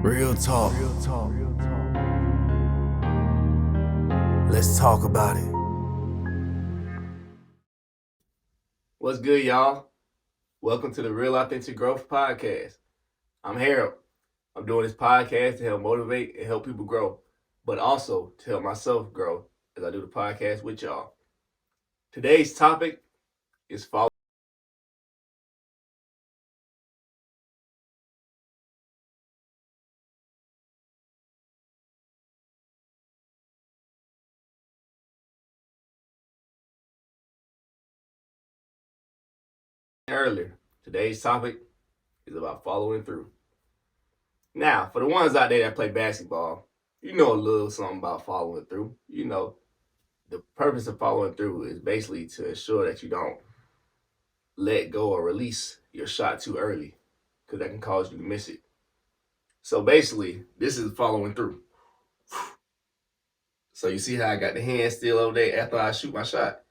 Real talk. Let's talk about it. What's good, y'all? Welcome to the Real Authentic Growth Podcast. I'm Harold. I'm doing this podcast to help motivate and help people grow, but also to help myself grow as I do the podcast with y'all. Today's topic is follow. Earlier. Today's topic is about following through. Now, for the ones out there that play basketball, you know a little something about following through. You know, the purpose of following through is basically to ensure that you don't let go or release your shot too early because that can cause you to miss it. So basically, this is following through. So you see how I got the hand still over there after I shoot my shot?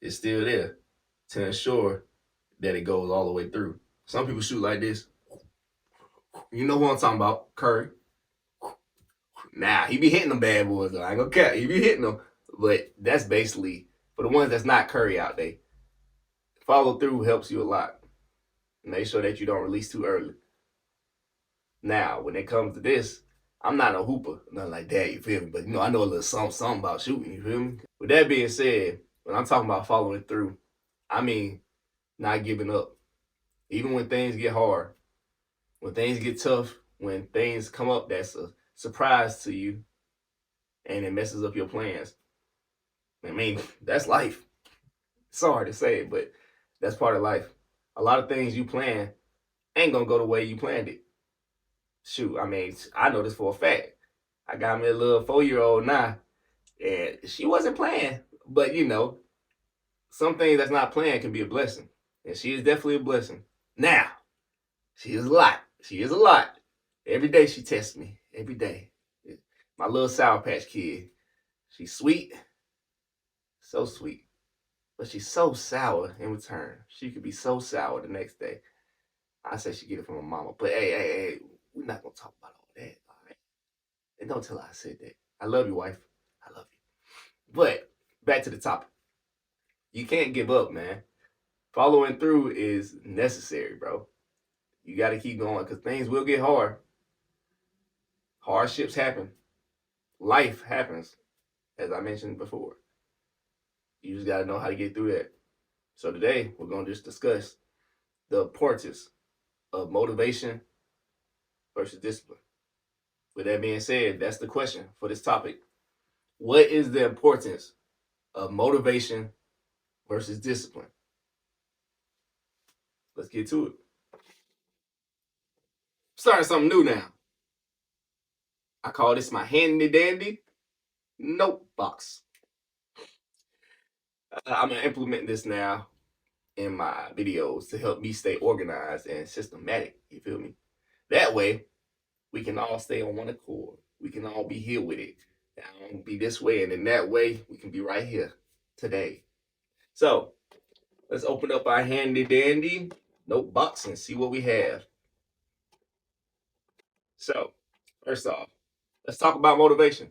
It's still there to ensure that it goes all the way through. Some people shoot like this. You know what I'm talking about, Curry. Nah, he be hitting them bad boys though. I ain't gonna cap. He be hitting them. But that's basically, for the ones that's not Curry out there, follow through helps you a lot. Make sure that you don't release too early. Now, when it comes to this, I'm not a hooper, nothing like that, you feel me? But I know a little something about shooting, you feel me? With that being said, when I'm talking about following through, I mean not giving up. Even when things get hard, when things get tough, when things come up that's a surprise to you and it messes up your plans. I mean, that's life. It's hard to say, but that's part of life. A lot of things you plan ain't gonna go the way you planned it. Shoot, I mean, I know this for a fact. I got me a little 4-year-old now, and she wasn't playing. But some things that's not planned can be a blessing. And she is definitely a blessing. Now, she is a lot. She is a lot. Every day she tests me. Every day. My little Sour Patch Kid. She's sweet. So sweet. But she's so sour in return. She could be so sour the next day. I say she get it from her mama. But hey, we're not going to talk about all that. All right? And don't tell her I said that. I love you, wife. I love you. But back to the topic. You can't give up, man. Following through is necessary, bro. You got to keep going because things will get hard. Hardships happen. Life happens, as I mentioned before. You just got to know how to get through that. So today, we're going to just discuss the importance of motivation versus discipline. With that being said, that's the question for this topic. What is the importance of motivation versus discipline? Let's get to it. Starting something new now. I call this my handy dandy note box. I'm going to implement this now in my videos to help me stay organized and systematic. You feel me? That way, we can all stay on one accord. We can all be here with it. I don't be this way, and in that way, we can be right here today. So, let's open up our handy dandy note box and see what we have. So, first off, let's talk about motivation.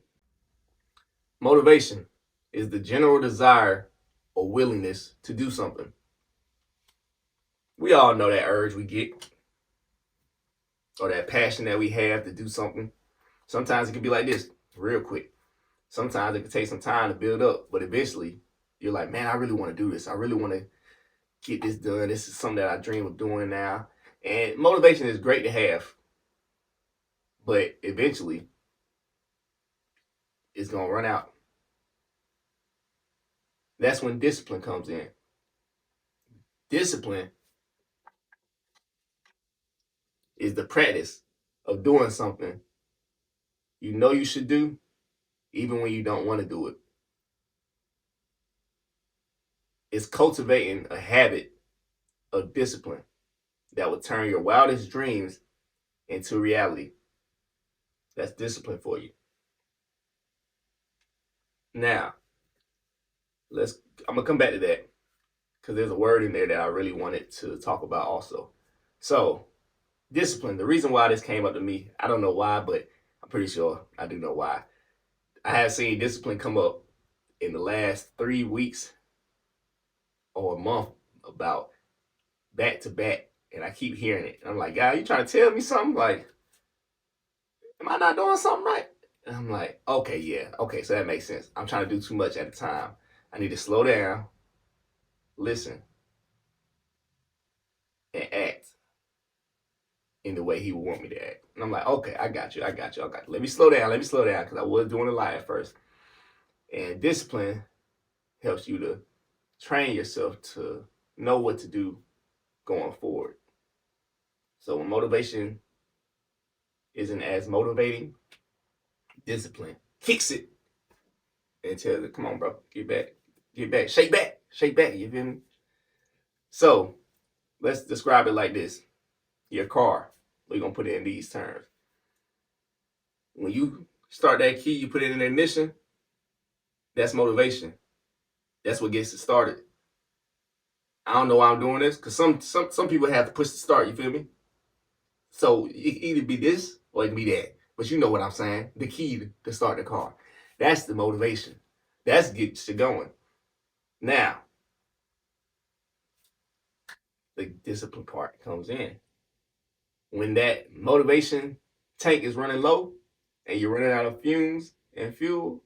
Motivation is the general desire or willingness to do something. We all know that urge we get or that passion that we have to do something. Sometimes it can be like this, real quick. Sometimes it can take some time to build up, but eventually you're like, man, I really want to do this. I really want to get this done. This is something that I dream of doing now. And motivation is great to have, but eventually it's going to run out. That's when discipline comes in. Discipline is the practice of doing something you know you should do, even when you don't want to do it. It's cultivating a habit of discipline that will turn your wildest dreams into reality. That's discipline for you. Now, I'm gonna come back to that because there's a word in there that I really wanted to talk about also. So, Discipline. The reason why this came up to me, I don't know why, but I'm pretty sure I do know why. I have seen discipline come up in the last 3 weeks or a month about back to back, and I keep hearing it. I'm like, God, you trying to tell me something? Like, am I not doing something right? And I'm like, okay, yeah, okay, so that makes sense. I'm trying to do too much at a time. I need to slow down, listen, and act in the way He would want me to act. And I'm like, okay, I got you. Let me slow down, because I was doing a lot at first. And discipline helps you to train yourself to know what to do going forward. So when motivation isn't as motivating, discipline kicks it and tells it, come on, bro, get back, shake back, you feel me? So let's describe it like this. Your car, we're going to put it in these terms. When you start that key, you put it in the ignition, that's motivation. That's what gets it started. I don't know why I'm doing this, because some people have to push the start, you feel me? So it either be this or it can be that. But you know what I'm saying. The key to start the car. That's the motivation. That's gets you going. Now, the discipline part comes in. When that motivation tank is running low and you're running out of fumes and fuel,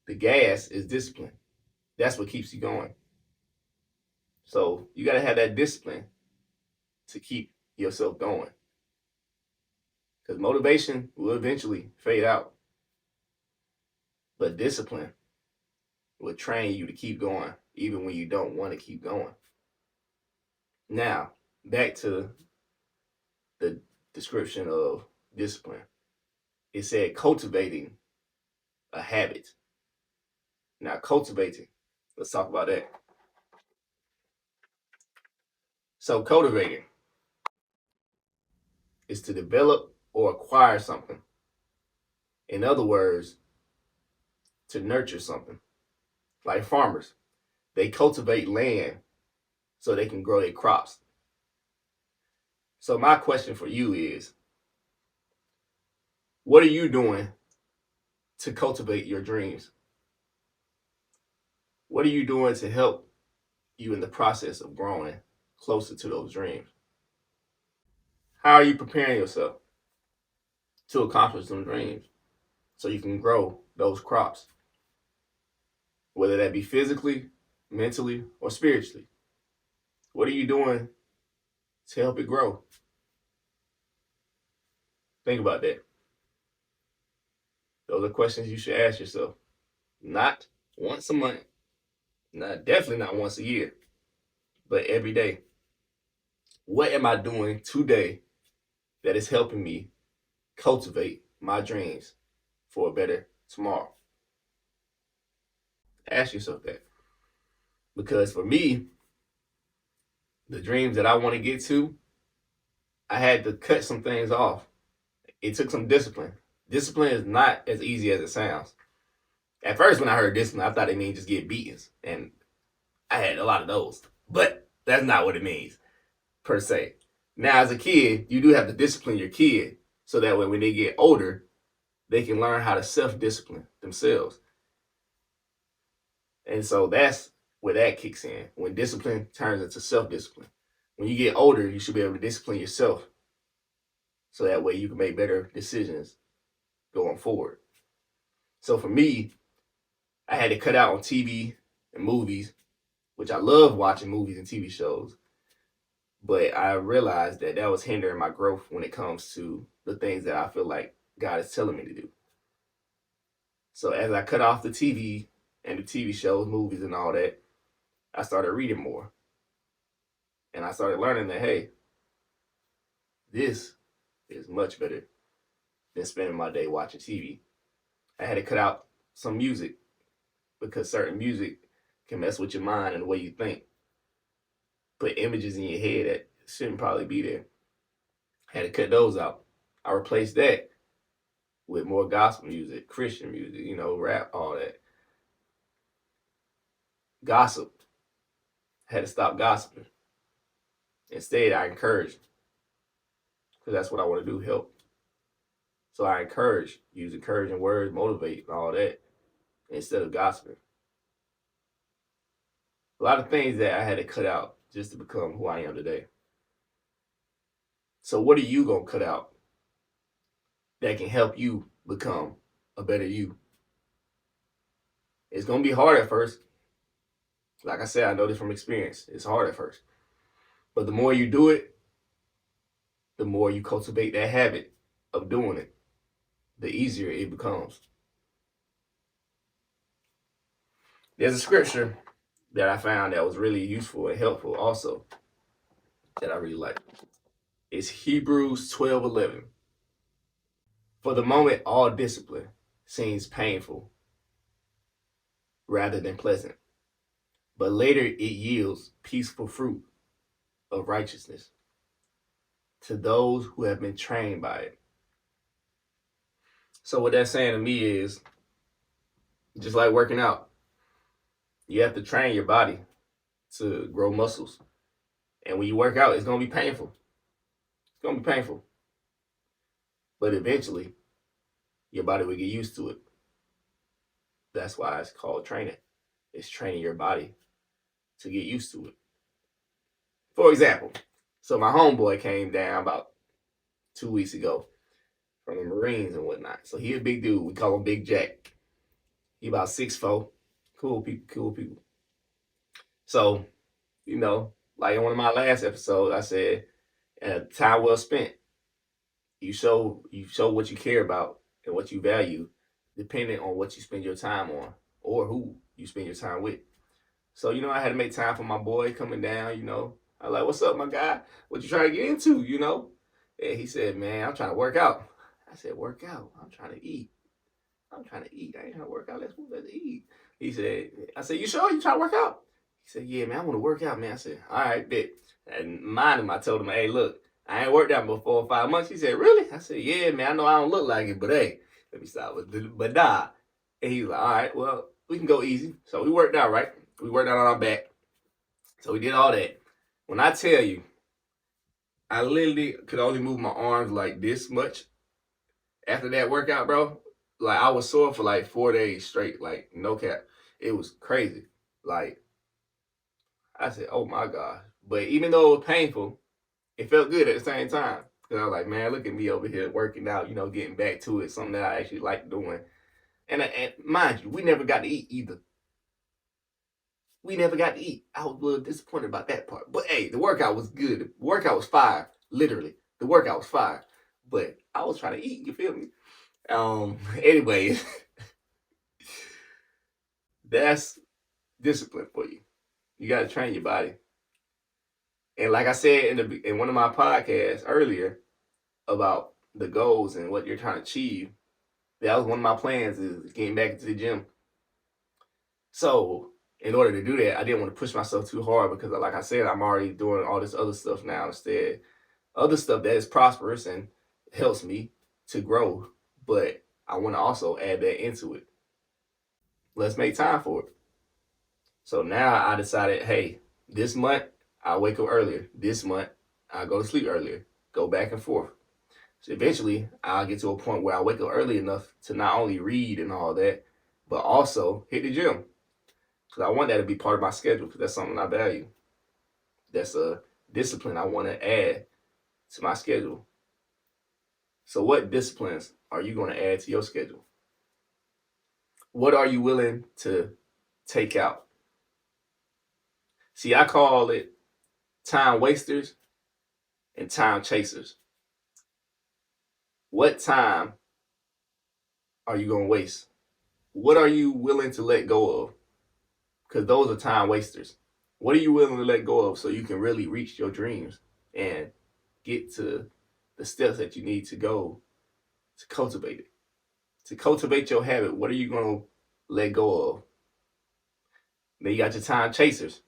the gas is discipline. That's what keeps you going. So you got to have that discipline to keep yourself going. Because motivation will eventually fade out. But discipline will train you to keep going, even when you don't want to keep going. Now, back to the description of discipline. It said cultivating a habit. Now, cultivating, let's talk about that. So, cultivating is to develop or acquire something. In other words, to nurture something. Like farmers, they cultivate land so they can grow their crops. So, my question for you is, what are you doing to cultivate your dreams? What are you doing to help you in the process of growing closer to those dreams? How are you preparing yourself to accomplish them dreams so you can grow those crops? Whether that be physically, mentally, or spiritually. What are you doing to help it grow? Think about that. Those are questions you should ask yourself. Not once a month, definitely not once a year, but every day. What am I doing today that is helping me cultivate my dreams for a better tomorrow? Ask yourself that. Because for me, the dreams that I want to get to, I had to cut some things off. It took some discipline. Discipline is not as easy as it sounds. At first, when I heard discipline, I thought it means just get beatings. And I had a lot of those. But that's not what it means, per se. Now, as a kid, you do have to discipline your kid so that way when they get older, they can learn how to self-discipline themselves. And so that's where that kicks in, when discipline turns into self-discipline. When you get older, you should be able to discipline yourself so that way you can make better decisions going forward. So for me, I had to cut out on TV and movies, which I love watching movies and TV shows. But I realized that that was hindering my growth when it comes to the things that I feel like God is telling me to do. So as I cut off the TV and the TV shows, movies, and all that, I started reading more. And I started learning that, hey, this is much better than spending my day watching TV. I had to cut out some music because certain music can mess with your mind and the way you think. Put images in your head that shouldn't probably be there. I had to cut those out. I replaced that with more gospel music, Christian music, rap, all that. Gossip. I had to stop gossiping Instead, I encourage, because that's what I want to do, help. So I encourage, use encouraging words, motivate, and all that, instead of gossiping. A lot of things that I had to cut out just to become who I am today. So what are you going to cut out that can help you become a better you? It's going to be hard at first. Like I said, I know this from experience. It's hard at first. But the more you do it, the more you cultivate that habit of doing it, the easier it becomes. There's a scripture that I found that was really useful and helpful also that I really like. It's Hebrews 12:11. For the moment, all discipline seems painful rather than pleasant, but later it yields peaceful fruit of righteousness to those who have been trained by it. So what that's saying to me is, just like working out, you have to train your body to grow muscles. And when you work out, it's going to be painful. It's going to be painful. But eventually, your body will get used to it. That's why it's called training. It's training your body to get used to it. For example, so my homeboy came down about 2 weeks ago from the Marines and whatnot. So he a big dude. We call him Big Jack. He about 6'4". Cool people. So, like in one of my last episodes, I said, time well spent. You show what you care about and what you value, depending on what you spend your time on or who you spend your time with. So, I had to make time for my boy coming down, I was like, what's up, my guy? What you trying to get into, And he said, man, I'm trying to work out. I said, work out? I'm trying to eat. I ain't trying to work out. Let's eat. I said, you sure you trying to work out? He said, yeah, man, I want to work out, man. I said, all right, bet. And mind him, I told him, hey, look, I ain't worked out for 4 or 5 months. He said, really? I said, yeah, man, I know I don't look like it, but hey, let me stop with the but nah. And he was like, all right, well, we can go easy. So we worked out, right? We worked out on our back. So we did all that. When I tell you, I literally could only move my arms like this much after that workout, bro. Like, I was sore for like 4 days straight, like, no cap. It was crazy. Like, I said, oh my God. But even though it was painful, it felt good at the same time. Because I was like, man, look at me over here working out, getting back to it, something that I actually like doing. And mind you, we never got to eat either. We never got to eat. I was a little disappointed about that part. But hey, the workout was good. The workout was fire. Literally. The workout was fire. But I was trying to eat, you feel me? Anyway, that's discipline for you. You got to train your body. And like I said in one of my podcasts earlier about the goals and what you're trying to achieve, that was one of my plans, is getting back into the gym. So in order to do that, I didn't want to push myself too hard because, like I said, I'm already doing all this other stuff now instead. Other stuff that is prosperous and helps me to grow, but I want to also add that into it. Let's make time for it. So now I decided, hey, this month I'll wake up earlier. This month I'll go to sleep earlier. Go back and forth. So eventually I'll get to a point where I wake up early enough to not only read and all that, but also hit the gym. Because I want that to be part of my schedule, because that's something I value. That's a discipline I want to add to my schedule. So what disciplines are you going to add to your schedule? What are you willing to take out? See, I call it time wasters and time chasers. What time are you going to waste? What are you willing to let go of? Because those are time wasters. What are you willing to let go of so you can really reach your dreams and get to the steps that you need to go to cultivate it? To cultivate your habit, what are you going to let go of? Then you got your time chasers.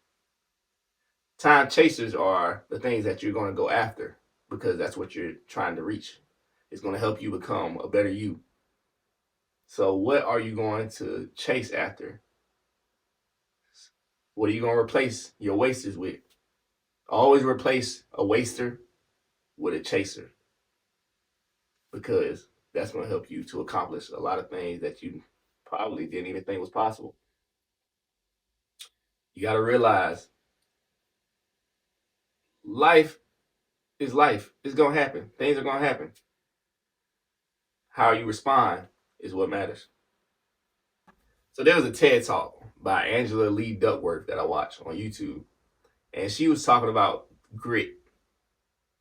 Time chasers are the things that you're going to go after because that's what you're trying to reach. It's going to help you become a better you. So what are you going to chase after? What are you going to replace your wasters with? Always replace a waster with a chaser, because that's going to help you to accomplish a lot of things that you probably didn't even think was possible. You got to realize life is life. It's going to happen. Things are going to happen. How you respond is what matters. So there was a TED Talk by Angela Lee Duckworth that I watched on YouTube, and she was talking about grit.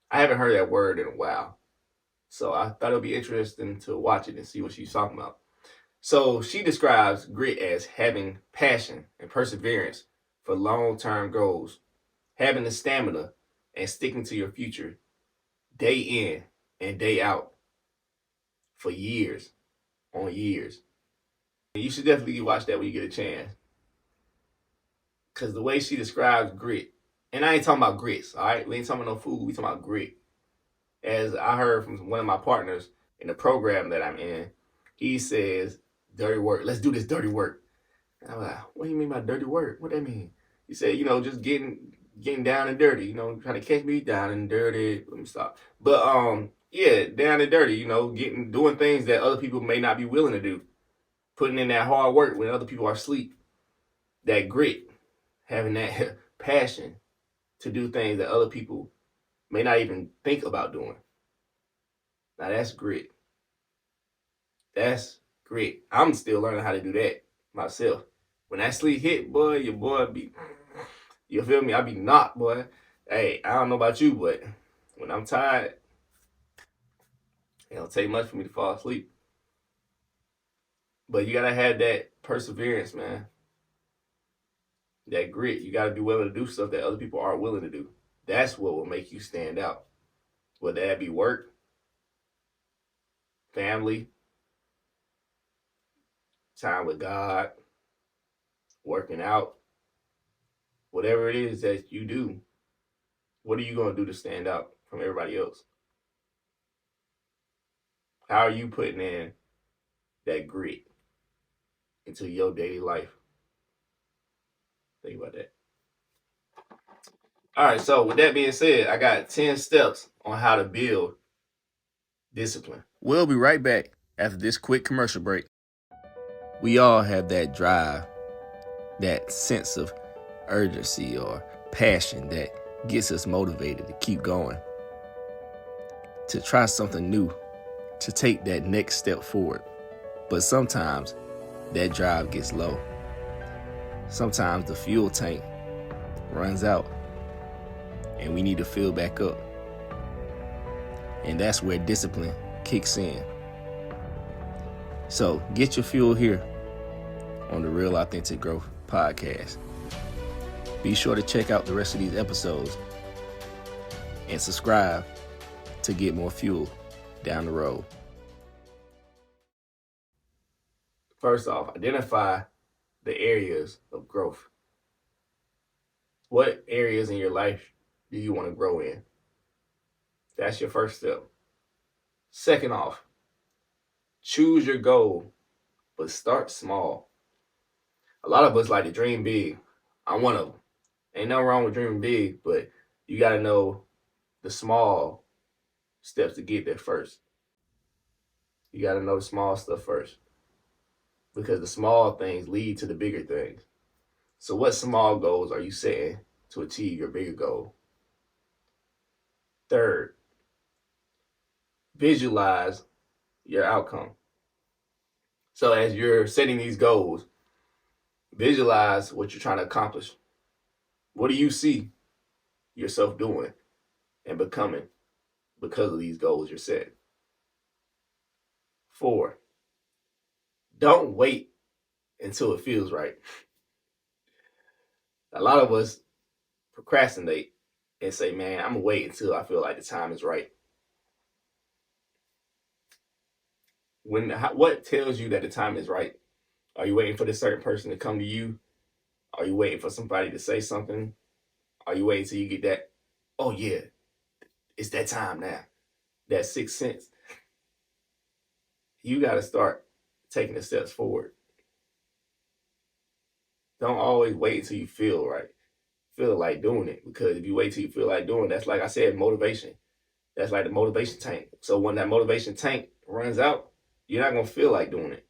I haven't heard that word in a while, so I thought it would be interesting to watch it and see what she's talking about. So she describes grit as having passion and perseverance for long-term goals, having the stamina and sticking to your future day in and day out for years on years. And you should definitely watch that when you get a chance, because the way she describes grit, and I ain't talking about grits, all right? We ain't talking about no food. We talking about grit. As I heard from one of my partners in the program that I'm in, he says, dirty work. Let's do this dirty work. And I'm like, what do you mean by dirty work? What that mean? He said, just getting down and dirty, trying to catch me down and dirty. Let me stop. But yeah, down and dirty, doing things that other people may not be willing to do. Putting in that hard work when other people are asleep. That grit, having that passion to do things that other people may not even think about doing. Now that's grit. That's grit. I'm still learning how to do that myself. When that sleep hit, boy, your boy be, you feel me? I be knocked, boy. Hey, I don't know about you, but when I'm tired, it don't take much for me to fall asleep. But you gotta have that perseverance, man. That grit. You gotta be willing to do stuff that other people aren't willing to do. That's what will make you stand out. Whether that be work, family, time with God, working out, whatever it is that you do, what are you going to do to stand out from everybody else? How are you putting in that grit into your daily life? Think about that. All right, so with that being said, I got 10 steps on how to build discipline. We'll be right back after this quick commercial break. We all have that drive, that sense of urgency or passion that gets us motivated to keep going, to try something new, to take that next step forward. But sometimes that drive gets low. Sometimes the fuel tank runs out and we need to fill back up. And that's where discipline kicks in. So get your fuel here on the Real Authentic Growth podcast. Be sure to check out the rest of these episodes and subscribe to get more fuel down the road. First off, identify the areas of growth. What areas in your life do you want to grow in? That's your first step. Second off, choose your goal, but start small. A lot of us like to dream big. I'm one of them. Ain't nothing wrong with dreaming big, but you got to know the small steps to get there first. You got to know the small stuff first, because the small things lead to the bigger things. So what small goals are you setting to achieve your bigger goal? Third, visualize your outcome. So as you're setting these goals, visualize what you're trying to accomplish. What do you see yourself doing and becoming because of these goals you're setting? 4, don't wait until it feels right. A lot of us procrastinate and say, man, I'm going to wait until I feel like the time is right. What tells you that the time is right? Are you waiting for this certain person to come to you? Are you waiting for somebody to say something? Are you waiting till you get that, oh yeah, it's that time now, that sixth sense? You got to start taking the steps forward. Don't always wait until you feel right. feel like doing it. Because if you wait till you feel like doing it, that's like I said, motivation. That's like the motivation tank. So when that motivation tank runs out, you're not gonna feel like doing it.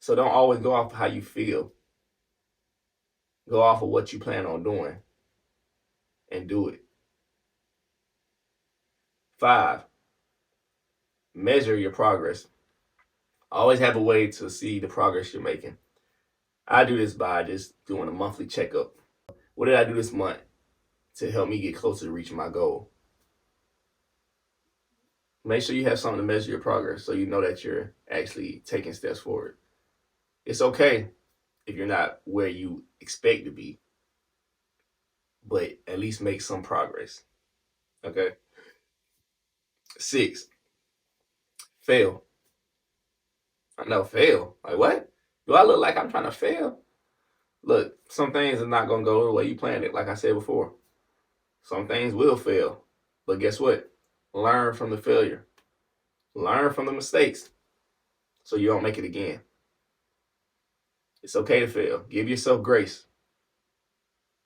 So don't always go off of how you feel. Go off of what you plan on doing and do it. 5, measure your progress. Always have a way to see the progress you're making. I do this by just doing a monthly checkup. What did I do this month to help me get closer to reaching my goal? Make sure you have something to measure your progress so you know that you're actually taking steps forward. It's okay if you're not where you expect to be, but at least make some progress. Okay? 6, fail. I know, fail. Like, what? Do I look like I'm trying to fail? Look, some things are not going to go the way you planned it, like I said before. Some things will fail. But guess what? Learn from the failure. Learn from the mistakes so you don't make it again. It's okay to fail. Give yourself grace.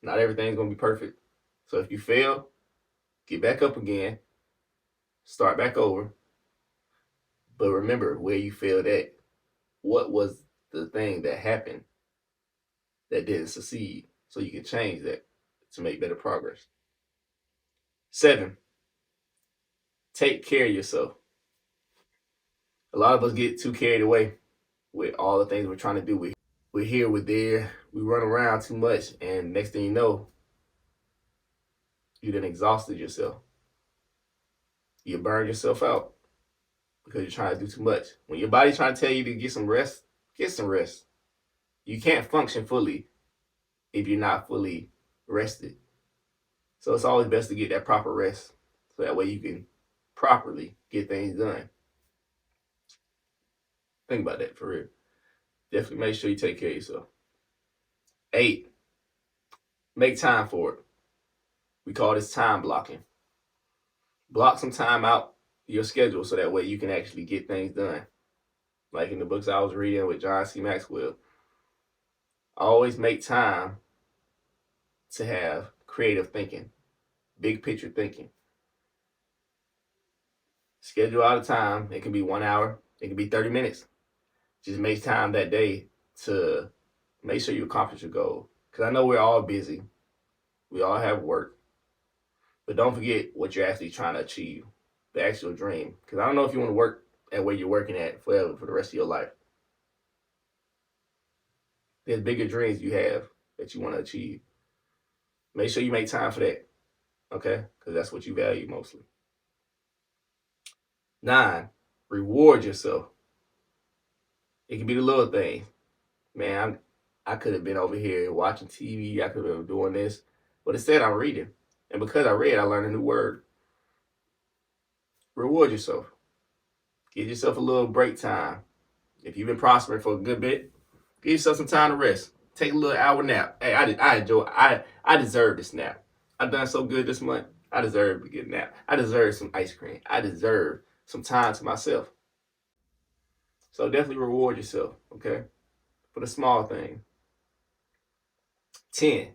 Not everything's going to be perfect. So if you fail, get back up again. Start back over. But remember where you failed at. What was the thing that happened that didn't succeed? So you can change that to make better progress. 7, take care of yourself. A lot of us get too carried away with all the things we're trying to do. We're here, we're there, we run around too much, and next thing you know, you done exhausted yourself. You burned yourself out because you're trying to do too much. When your body's trying to tell you to get some rest, get some rest. You can't function fully if you're not fully rested. So it's always best to get that proper rest so that way you can properly get things done. Think about that for real. Definitely make sure you take care of yourself. 8, make time for it. We call this time blocking. Block some time out your schedule so that way you can actually get things done. Like in the books I was reading with John C. Maxwell. Always make time to have creative thinking, big picture thinking. Schedule out a time. It can be 1 hour. It can be 30 minutes. Just make time that day to make sure you accomplish your goal. Because I know we're all busy. We all have work. But don't forget what you're actually trying to achieve, the actual dream. Because I don't know if you want to work at where you're working at forever for the rest of your life. There's bigger dreams you have that you want to achieve. Make sure you make time for that, okay? Because that's what you value mostly. 9, reward yourself. It can be the little things. Man, I could have been over here watching TV. I could have been doing this. But instead, I'm reading. And because I read, I learned a new word. Reward yourself. Give yourself a little break time. If you've been prospering for a good bit, give yourself some time to rest. Take a little hour nap. Hey, I deserve this nap. I've done so good this month. I deserve to get a nap. I deserve some ice cream. I deserve some time to myself. So definitely reward yourself, okay? For the small thing. 10,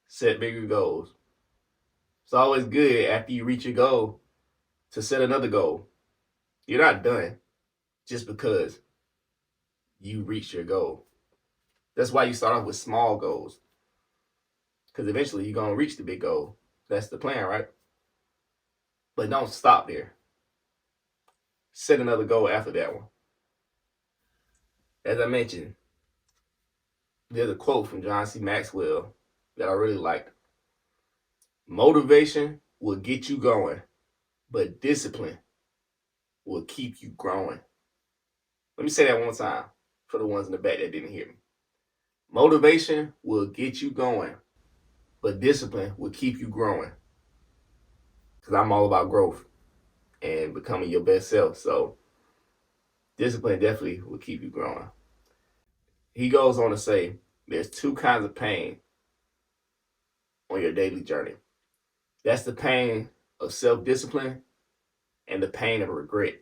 set bigger goals. It's always good after you reach your goal to set another goal. You're not done just because you reached your goal. That's why you start off with small goals. Because eventually you're going to reach the big goal. That's the plan, right? But don't stop there. Set another goal after that one. As I mentioned, there's a quote from John C. Maxwell that I really liked. Motivation will get you going, but discipline will keep you growing. Let me say that one time for the ones in the back that didn't hear me. Motivation will get you going, but discipline will keep you growing. Because I'm all about growth and becoming your best self. So discipline definitely will keep you growing. He goes on to say, there's 2 kinds of pain on your daily journey. That's the pain of self-discipline and the pain of regret.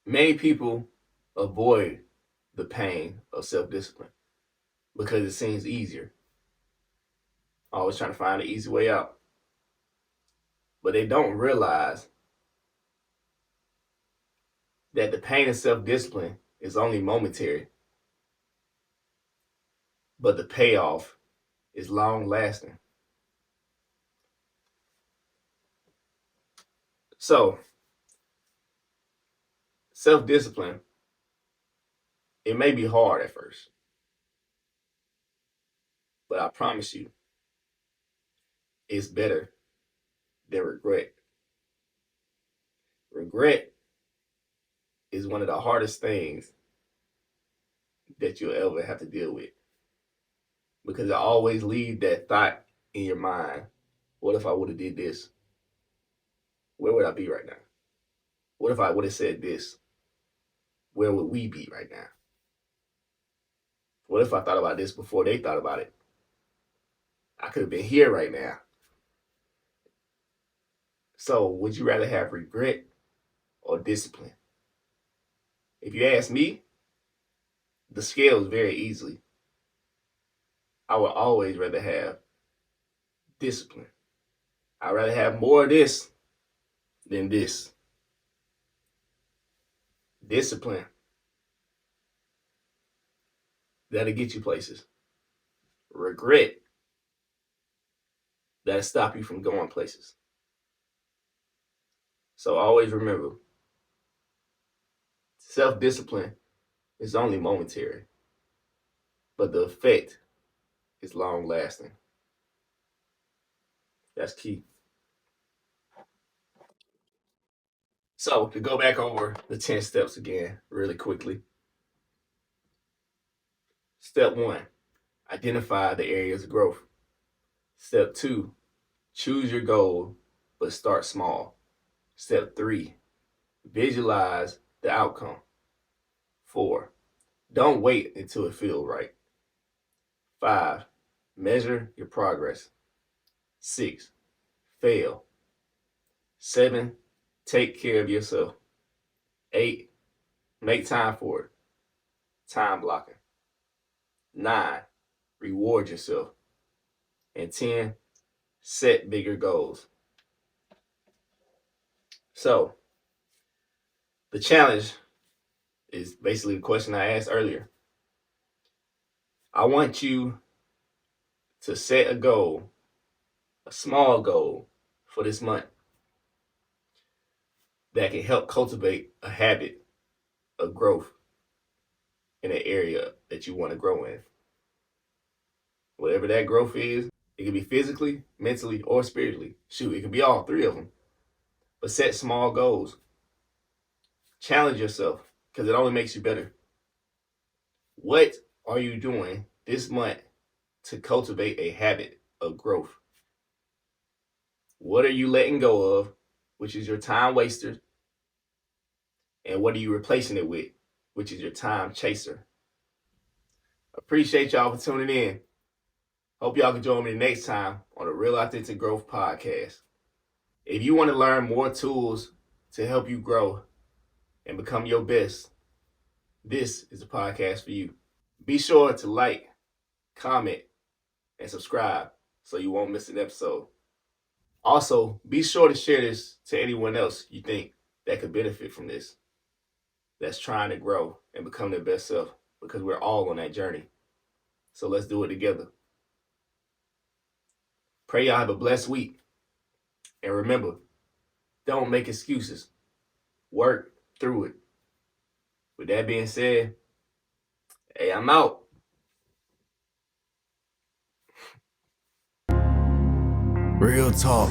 Many people avoid the pain of self-discipline. because it seems easier. Always trying to find an easy way out. But they don't realize that the pain of self-discipline is only momentary, but the payoff is long-lasting. So, self-discipline, it may be hard at first, but I promise you, it's better than regret. Regret is one of the hardest things that you'll ever have to deal with, because it always leaves that thought in your mind: what if I would have did this? Where would I be right now? What if I would have said this? Where would we be right now? What if I thought about this before they thought about it? I could have been here right now. So, would you rather have regret or discipline? If you ask me, the scales very easily. I would always rather have discipline. I'd rather have more of this than this. Discipline, that'll get you places. Regret, that'll stop you from going places. So always remember, self-discipline is only momentary, but the effect is long-lasting. That's key. So to go back over the 10 steps again really quickly. Step 1, identify the areas of growth. Step 2, choose your goal, but start small. Step 3, visualize the outcome. 4, don't wait until it feels right. 5, measure your progress. 6, fail. 7, take care of yourself. 8, make time for it. Time blocking. 9, reward yourself. And 10, set bigger goals. So, the challenge is basically the question I asked earlier. I want you to set a goal, a small goal for this month that can help cultivate a habit of growth in an area that you want to grow in. Whatever that growth is, it can be physically, mentally, or spiritually. Shoot, it can be all three of them. But set small goals. Challenge yourself, because it only makes you better. What are you doing this month to cultivate a habit of growth? What are you letting go of, which is your time waster? And what are you replacing it with, which is your time chaser? Appreciate y'all for tuning in. Hope y'all can join me next time on the Real Authentic Growth Podcast. If you want to learn more tools to help you grow and become your best, this is the podcast for you. Be sure to like, comment, and subscribe so you won't miss an episode. Also, be sure to share this to anyone else you think that could benefit from this, that's trying to grow and become their best self, because we're all on that journey. So let's do it together. Pray y'all have a blessed week. And remember, don't make excuses. Work through it. With that being said, hey, I'm out. Real talk.